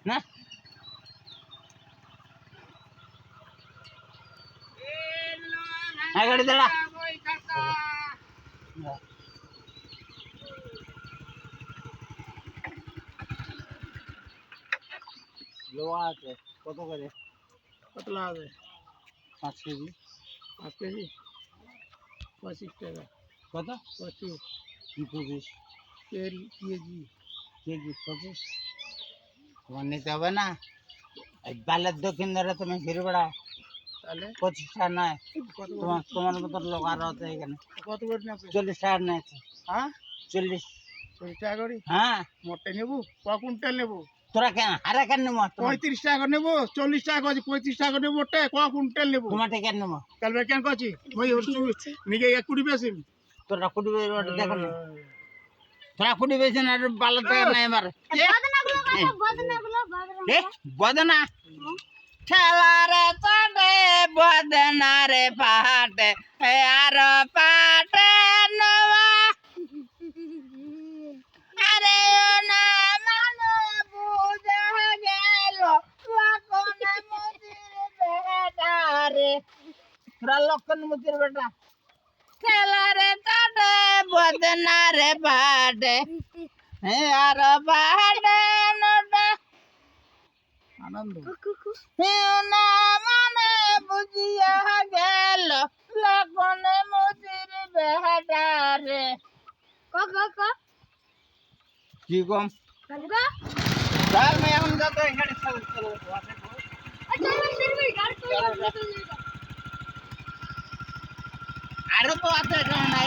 না গাড়ি দাঁড়া লোহা আছে কত করে কতলা হবে 5 কেজি 5 কেজি 25 টাকা কত 25 কি 25 কেজি কেজি 25 তোমার নিতে হবে না এই বালের দক্ষিণ ধারে তুমি ঘিরে বেড়াও তাহলে 25 টাকা নয় কত তোমার মতো লোক আরো আছে এখানে কত করে নেবে 40 টাকা নিয়েছে হ্যাঁ 40 40 টাকা করে হ্যাঁ মোটে নেব ক কুইন্টাল নেব তোরা কেন হারা কেন নেবো 35 টাকা নেব 40 টাকা আছে 35 টাকা নেব মোটে ক কুইন্টাল নেব তোমার কেন নেবো কালবে কেন কছি ওই নিগে 20 বেশি তোরা কুড়ি দেখো না তোরা কুড়ি বেশি না বালো টাকা নাই আমার বদনা ঠেলারে চড়ে বদনা রে পাটে আর পাটে নবা আরে না মানে বুঝা গেল লক্ষণ মুদির বেটারে তোরা লক্ষণ মুদির বেটা ঠেলারে চড়ে বদনা রে পাটে আর পাটে নবা আনন্দ না মানে বুঝিয়া গেল লগনে মুদির বেহারে কি কম চল मैं এখন যাতে এখানে চলো আরো তো আছে এখানে নাই